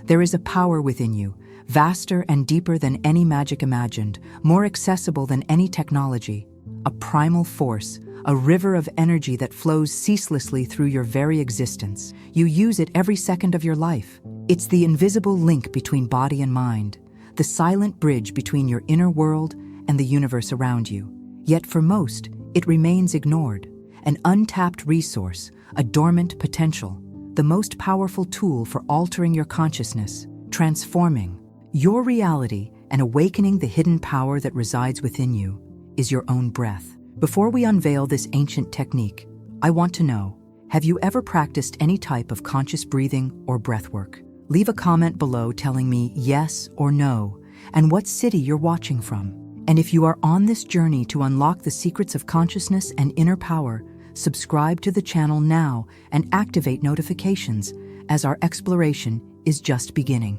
There is a power within you, vaster and deeper than any magic imagined, more accessible than any technology. A primal force, a river of energy that flows ceaselessly through your very existence. You use it every second of your life. It's the invisible link between body and mind, the silent bridge between your inner world and the universe around you. Yet for most, it remains ignored. An untapped resource, a dormant potential, the most powerful tool for altering your consciousness, transforming your reality and awakening the hidden power that resides within you, is your own breath. Before we unveil this ancient technique, I want to know, have you ever practiced any type of conscious breathing or breathwork? Leave a comment below telling me yes or no, and what city you're watching from. And if you are on this journey to unlock the secrets of consciousness and inner power, subscribe to the channel now and activate notifications, as our exploration is just beginning.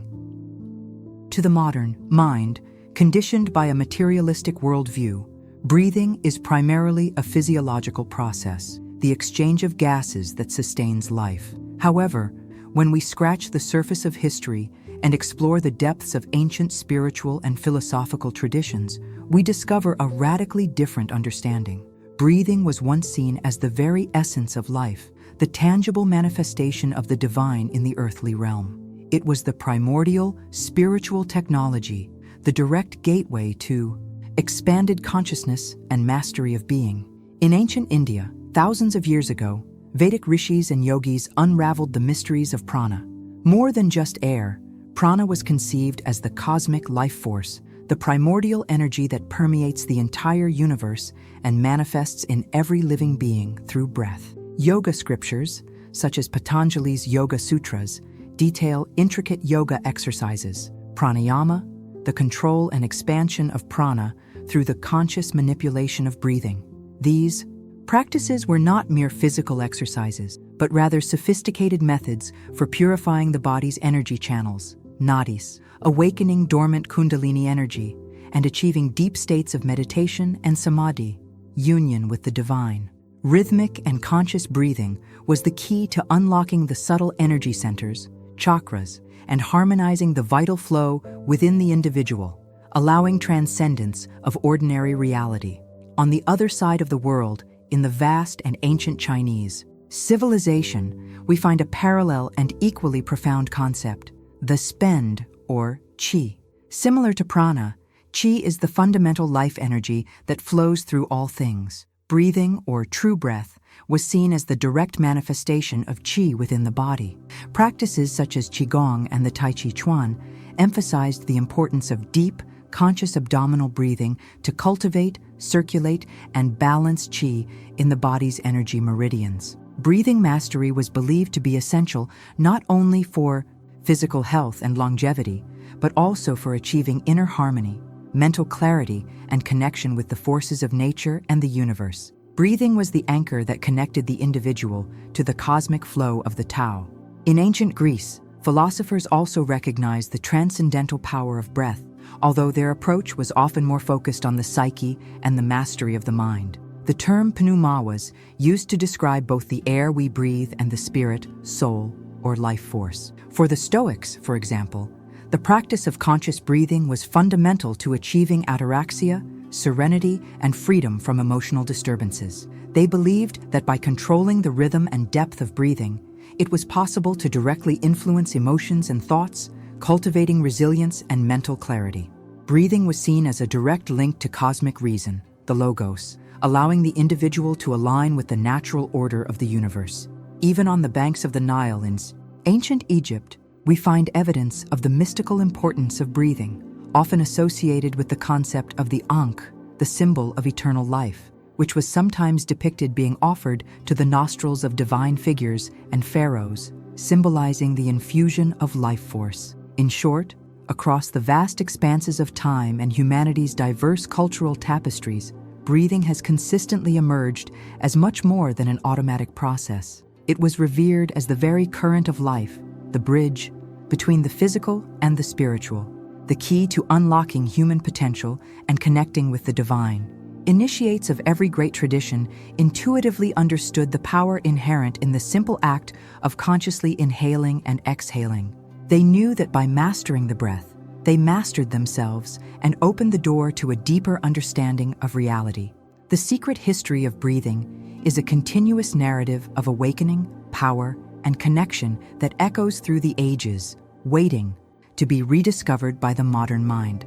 To the modern mind, conditioned by a materialistic worldview, breathing is primarily a physiological process, the exchange of gases that sustains life. However, when we scratch the surface of history and explore the depths of ancient spiritual and philosophical traditions, we discover a radically different understanding. Breathing was once seen as the very essence of life, the tangible manifestation of the divine in the earthly realm. It was the primordial, spiritual technology, the direct gateway to expanded consciousness and mastery of being. In ancient India, thousands of years ago, Vedic rishis and yogis unraveled the mysteries of prana. More than just air, prana was conceived as the cosmic life force, the primordial energy that permeates the entire universe and manifests in every living being through breath. Yoga scriptures, such as Patanjali's Yoga Sutras, detail intricate yoga exercises, pranayama, the control and expansion of prana through the conscious manipulation of breathing. These practices were not mere physical exercises, but rather sophisticated methods for purifying the body's energy channels, nadis, awakening dormant kundalini energy, and achieving deep states of meditation and samadhi, union with the divine. Rhythmic and conscious breathing was the key to unlocking the subtle energy centers, chakras, and harmonizing the vital flow within the individual, allowing transcendence of ordinary reality. On the other side of the world, in the vast and ancient Chinese civilization, we find a parallel and equally profound concept, the spend or qi. Similar to prana, qi is the fundamental life energy that flows through all things. Breathing, or true breath, was seen as the direct manifestation of qi within the body. Practices such as qigong and the tai chi chuan emphasized the importance of deep, conscious abdominal breathing to cultivate, circulate, and balance qi in the body's energy meridians. Breathing mastery was believed to be essential not only for physical health and longevity, but also for achieving inner harmony, mental clarity, and connection with the forces of nature and the universe. Breathing was the anchor that connected the individual to the cosmic flow of the Tao. In ancient Greece, philosophers also recognized the transcendental power of breath, although their approach was often more focused on the psyche and the mastery of the mind. The term pneuma was used to describe both the air we breathe and the spirit, soul, or life force. For the Stoics, for example, the practice of conscious breathing was fundamental to achieving ataraxia, serenity, and freedom from emotional disturbances. They believed that by controlling the rhythm and depth of breathing, it was possible to directly influence emotions and thoughts, cultivating resilience and mental clarity. Breathing was seen as a direct link to cosmic reason, the logos, allowing the individual to align with the natural order of the universe. Even on the banks of the Nile in ancient Egypt, we find evidence of the mystical importance of breathing, often associated with the concept of the Ankh, the symbol of eternal life, which was sometimes depicted being offered to the nostrils of divine figures and pharaohs, symbolizing the infusion of life force. In short, across the vast expanses of time and humanity's diverse cultural tapestries, breathing has consistently emerged as much more than an automatic process. It was revered as the very current of life, the bridge between the physical and the spiritual, the key to unlocking human potential and connecting with the divine. Initiates of every great tradition intuitively understood the power inherent in the simple act of consciously inhaling and exhaling. They knew that by mastering the breath, they mastered themselves and opened the door to a deeper understanding of reality. The secret history of breathing is a continuous narrative of awakening, power, and connection that echoes through the ages, waiting to be rediscovered by the modern mind.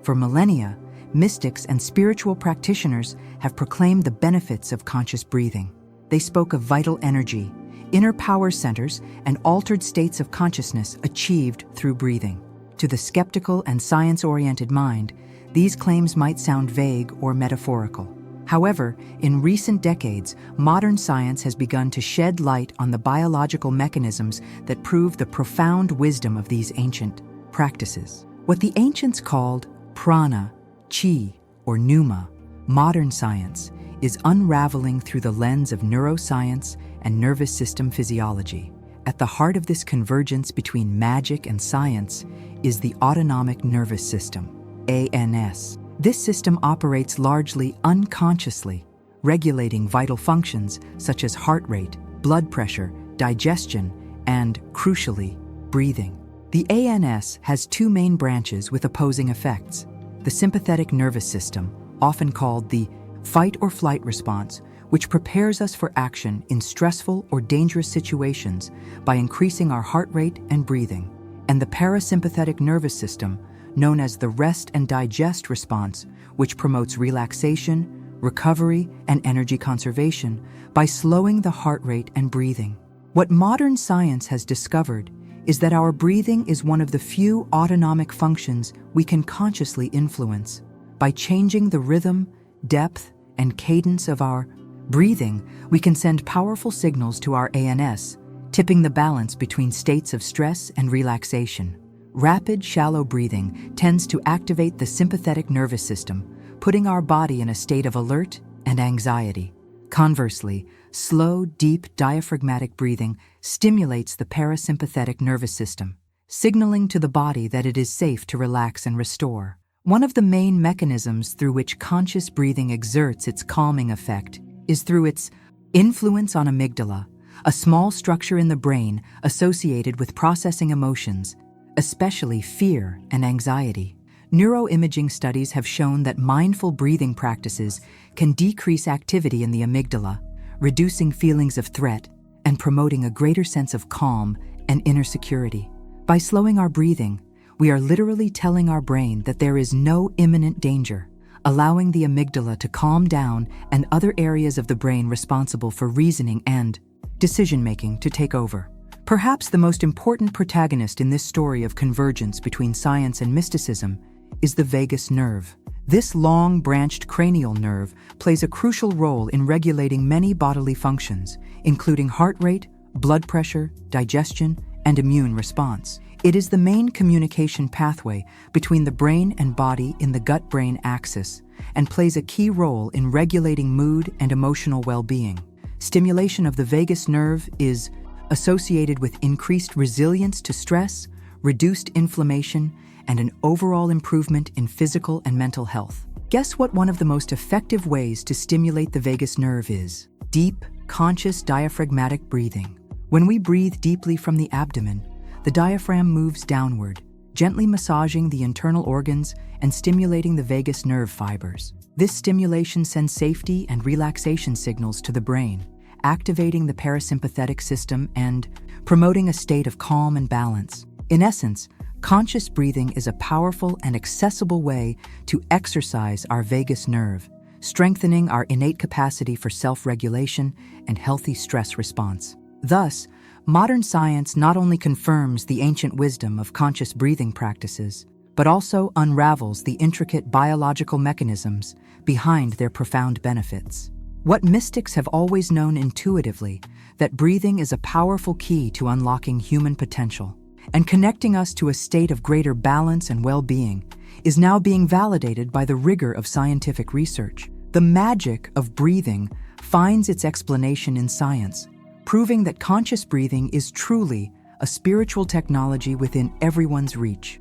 For millennia, mystics and spiritual practitioners have proclaimed the benefits of conscious breathing. They spoke of vital energy, inner power centers, and altered states of consciousness achieved through breathing. To the skeptical and science-oriented mind, these claims might sound vague or metaphorical. However, in recent decades, modern science has begun to shed light on the biological mechanisms that prove the profound wisdom of these ancient practices. What the ancients called prana, chi, or pneuma, modern science is unraveling through the lens of neuroscience and nervous system physiology. At the heart of this convergence between magic and science is the autonomic nervous system, ANS. This system operates largely unconsciously, regulating vital functions such as heart rate, blood pressure, digestion, and, crucially, breathing. The ANS has two main branches with opposing effects. The sympathetic nervous system, often called the fight or flight response, which prepares us for action in stressful or dangerous situations by increasing our heart rate and breathing, and the parasympathetic nervous system, known as the rest and digest response, which promotes relaxation, recovery, and energy conservation by slowing the heart rate and breathing. What modern science has discovered is that our breathing is one of the few autonomic functions we can consciously influence. By changing the rhythm, depth, and cadence of our breathing, we can send powerful signals to our ANS, tipping the balance between states of stress and relaxation. Rapid, shallow breathing tends to activate the sympathetic nervous system, putting our body in a state of alert and anxiety. Conversely, slow, deep, diaphragmatic breathing stimulates the parasympathetic nervous system, signaling to the body that it is safe to relax and restore. One of the main mechanisms through which conscious breathing exerts its calming effect is through its influence on amygdala, a small structure in the brain associated with processing emotions, especially fear and anxiety. Neuroimaging studies have shown that mindful breathing practices can decrease activity in the amygdala, reducing feelings of threat and promoting a greater sense of calm and inner security. By slowing our breathing, we are literally telling our brain that there is no imminent danger, allowing the amygdala to calm down and other areas of the brain responsible for reasoning and decision-making to take over. Perhaps the most important protagonist in this story of convergence between science and mysticism is the vagus nerve. This long, branched cranial nerve plays a crucial role in regulating many bodily functions, including heart rate, blood pressure, digestion, and immune response. It is the main communication pathway between the brain and body in the gut-brain axis and plays a key role in regulating mood and emotional well-being. Stimulation of the vagus nerve is associated with increased resilience to stress, reduced inflammation, and an overall improvement in physical and mental health. Guess what one of the most effective ways to stimulate the vagus nerve is? Deep, conscious diaphragmatic breathing. When we breathe deeply from the abdomen, the diaphragm moves downward, gently massaging the internal organs and stimulating the vagus nerve fibers. This stimulation sends safety and relaxation signals to the brain, activating the parasympathetic system and promoting a state of calm and balance. In essence, conscious breathing is a powerful and accessible way to exercise our vagus nerve, strengthening our innate capacity for self-regulation and healthy stress response. Thus, modern science not only confirms the ancient wisdom of conscious breathing practices, but also unravels the intricate biological mechanisms behind their profound benefits. What mystics have always known intuitively, that breathing is a powerful key to unlocking human potential and connecting us to a state of greater balance and well-being, is now being validated by the rigor of scientific research. The magic of breathing finds its explanation in science, proving that conscious breathing is truly a spiritual technology within everyone's reach.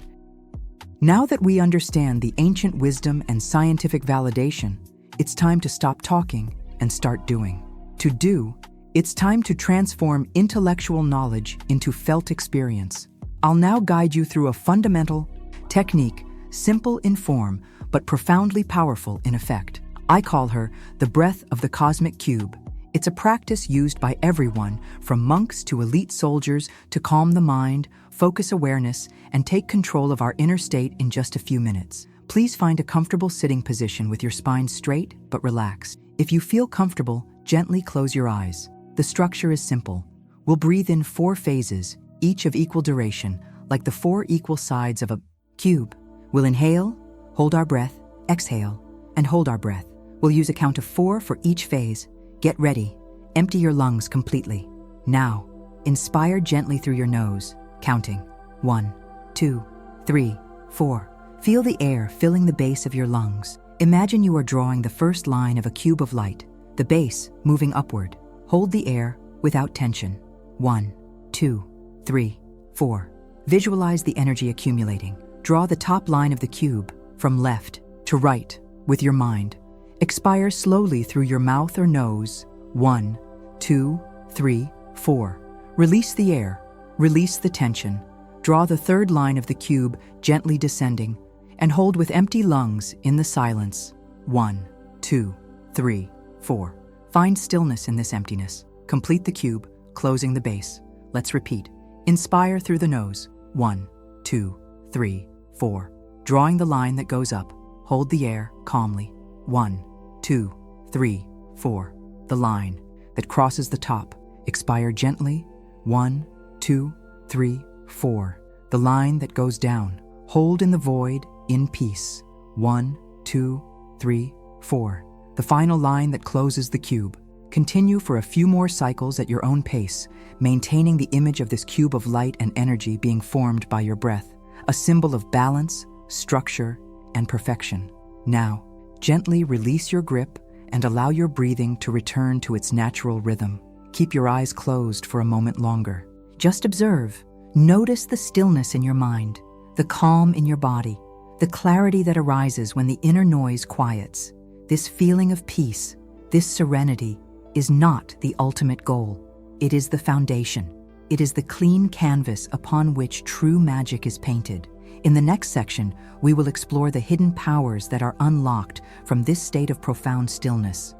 Now that we understand the ancient wisdom and scientific validation, it's time to stop talking and start doing. To do, it's time to transform intellectual knowledge into felt experience. I'll now guide you through a fundamental technique, simple in form, but profoundly powerful in effect. I call her the breath of the cosmic cube. It's a practice used by everyone, from monks to elite soldiers, to calm the mind, focus awareness, and take control of our inner state in just a few minutes. Please find a comfortable sitting position with your spine straight but relaxed. If you feel comfortable, gently close your eyes. The structure is simple. We'll breathe in 4 phases, each of equal duration, like the 4 equal sides of a cube. We'll inhale, hold our breath, exhale, and hold our breath. We'll use a count of 4 for each phase. Get ready. Empty your lungs completely. Now, inspire gently through your nose, counting 1, 2, 3, 4. Feel the air filling the base of your lungs. Imagine you are drawing the first line of a cube of light, the base moving upward. Hold the air without tension. 1, 2, 3, 4. Visualize the energy accumulating. Draw the top line of the cube from left to right with your mind. Expire slowly through your mouth or nose. 1, 2, 3, 4. Release the air. Release the tension. Draw the third line of the cube gently descending and hold with empty lungs in the silence. 1, 2, 3, 4. Find stillness in this emptiness. Complete the cube, closing the base. Let's repeat. Inspire through the nose. 1, 2, 3, 4. Drawing the line that goes up. Hold the air calmly. 1, 2, 3, 4. The line that crosses the top. Expire gently. 1, 2, 3, 4. The line that goes down. Hold in the void, in peace. 1, 2, 3, 4. The final line that closes the cube. Continue for a few more cycles at your own pace, maintaining the image of this cube of light and energy being formed by your breath, a symbol of balance, structure, and perfection. Now, gently release your grip and allow your breathing to return to its natural rhythm. Keep your eyes closed for a moment longer. Just observe. Notice the stillness in your mind, the calm in your body, the clarity that arises when the inner noise quiets. This feeling of peace, this serenity, is not the ultimate goal. It is the foundation. It is the clean canvas upon which true magic is painted. In the next section, we will explore the hidden powers that are unlocked from this state of profound stillness.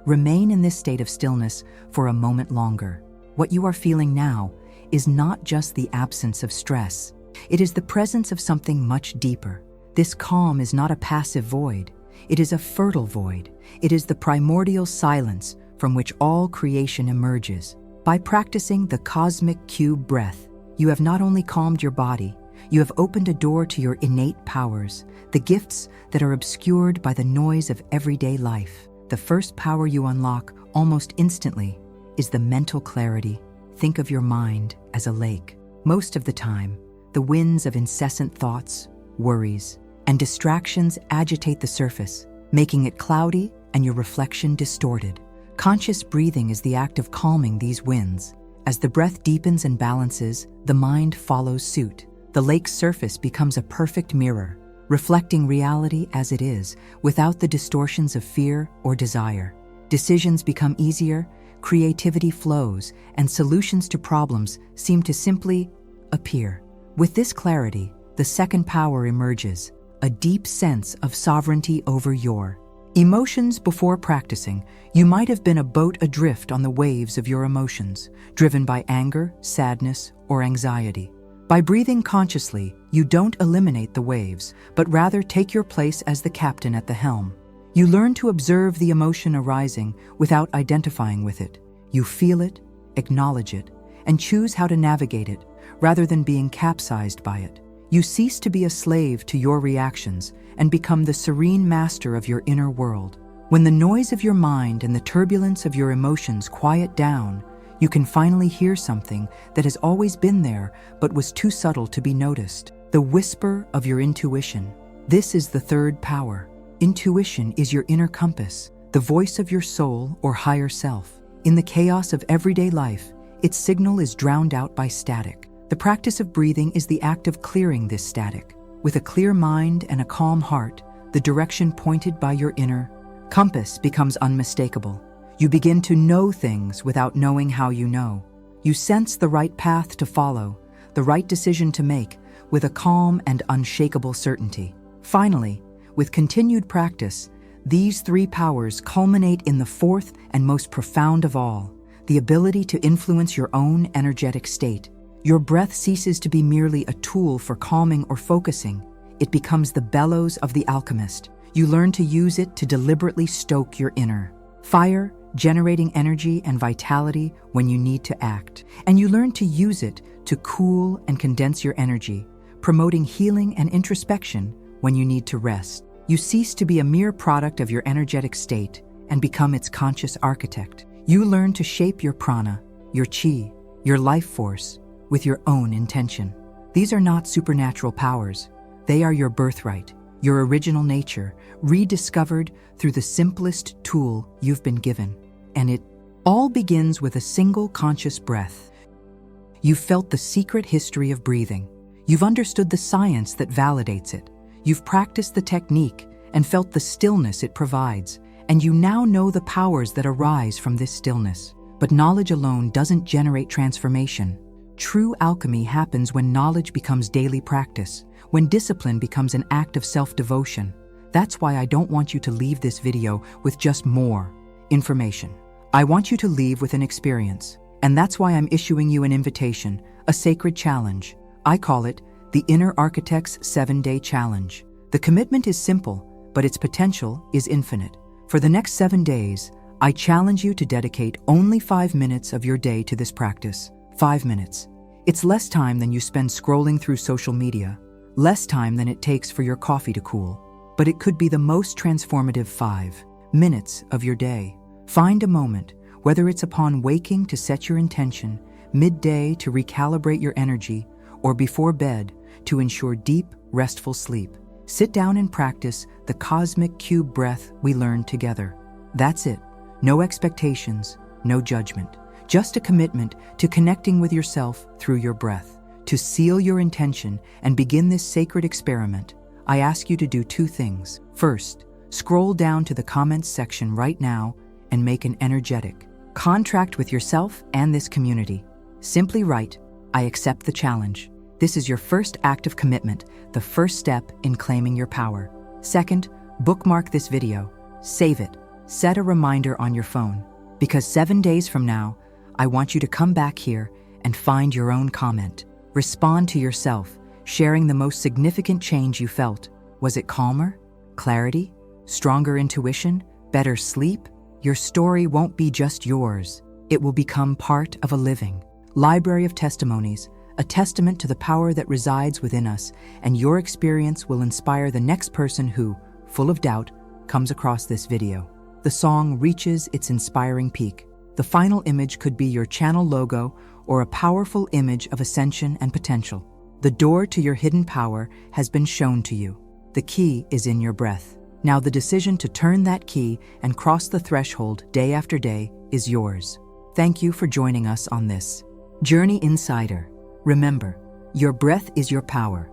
Remain in this state of stillness for a moment longer. What you are feeling now is not just the absence of stress. It is the presence of something much deeper. This calm is not a passive void. It is a fertile void. It is the primordial silence from which all creation emerges. By practicing the cosmic cube breath, you have not only calmed your body, you have opened a door to your innate powers, the gifts that are obscured by the noise of everyday life. The first power you unlock almost instantly is the mental clarity. Think of your mind as a lake. Most of the time, the winds of incessant thoughts, worries, and distractions agitate the surface, making it cloudy and your reflection distorted. Conscious breathing is the act of calming these winds. As the breath deepens and balances, the mind follows suit. The lake's surface becomes a perfect mirror, reflecting reality as it is, without the distortions of fear or desire. Decisions become easier, creativity flows, and solutions to problems seem to simply appear. With this clarity, the second power emerges, a deep sense of sovereignty over your emotions. Before practicing, you might have been a boat adrift on the waves of your emotions, driven by anger, sadness, or anxiety. By breathing consciously, you don't eliminate the waves, but rather take your place as the captain at the helm. You learn to observe the emotion arising without identifying with it. You feel it, acknowledge it, and choose how to navigate it, rather than being capsized by it. You cease to be a slave to your reactions and become the serene master of your inner world. When the noise of your mind and the turbulence of your emotions quiet down, you can finally hear something that has always been there but was too subtle to be noticed. The whisper of your intuition. This is the third power. Intuition is your inner compass, the voice of your soul or higher self. In the chaos of everyday life, its signal is drowned out by static. The practice of breathing is the act of clearing this static. With a clear mind and a calm heart, the direction pointed by your inner compass becomes unmistakable. You begin to know things without knowing how you know. You sense the right path to follow, the right decision to make, with a calm and unshakable certainty. Finally, with continued practice, these three powers culminate in the fourth and most profound of all, the ability to influence your own energetic state. Your breath ceases to be merely a tool for calming or focusing. It becomes the bellows of the alchemist. You learn to use it to deliberately stoke your inner fire, generating energy and vitality when you need to act. And you learn to use it to cool and condense your energy, promoting healing and introspection when you need to rest. You cease to be a mere product of your energetic state and become its conscious architect. You learn to shape your prana, your chi, your life force with your own intention. These are not supernatural powers. They are your birthright, your original nature, rediscovered through the simplest tool you've been given. And it all begins with a single conscious breath. You've felt the secret history of breathing. You've understood the science that validates it. You've practiced the technique and felt the stillness it provides. And you now know the powers that arise from this stillness. But knowledge alone doesn't generate transformation. True alchemy happens when knowledge becomes daily practice, when discipline becomes an act of self-devotion. That's why I don't want you to leave this video with just more information. I want you to leave with an experience. And that's why I'm issuing you an invitation, a sacred challenge. I call it the Inner Architect's 7-Day Challenge. The commitment is simple, but its potential is infinite. For the next 7 days, I challenge you to dedicate only 5 minutes of your day to this practice. 5 minutes. It's less time than you spend scrolling through social media, less time than it takes for your coffee to cool. But it could be the most transformative 5 minutes of your day. Find a moment, whether it's upon waking to set your intention, midday to recalibrate your energy, or before bed to ensure deep, restful sleep. Sit down and practice the cosmic cube breath we learned together. That's it. No expectations, no judgment. Just a commitment to connecting with yourself through your breath. To seal your intention and begin this sacred experiment, I ask you to do 2 things. First, scroll down to the comments section right now and make an energetic contract with yourself and this community. Simply write, "I accept the challenge." This is your first act of commitment, the first step in claiming your power. Second, bookmark this video, save it, set a reminder on your phone. Because 7 days from now, I want you to come back here and find your own comment. Respond to yourself, sharing the most significant change you felt. Was it calmer? Clarity? Stronger intuition? Better sleep? Your story won't be just yours. It will become part of a living library of testimonies, a testament to the power that resides within us, and your experience will inspire the next person who, full of doubt, comes across this video. The song reaches its inspiring peak. The final image could be your channel logo or a powerful image of ascension and potential. The door to your hidden power has been shown to you. The key is in your breath. Now the decision to turn that key and cross the threshold day after day is yours. Thank you for joining us on this journey in Seidr. Remember, your breath is your power.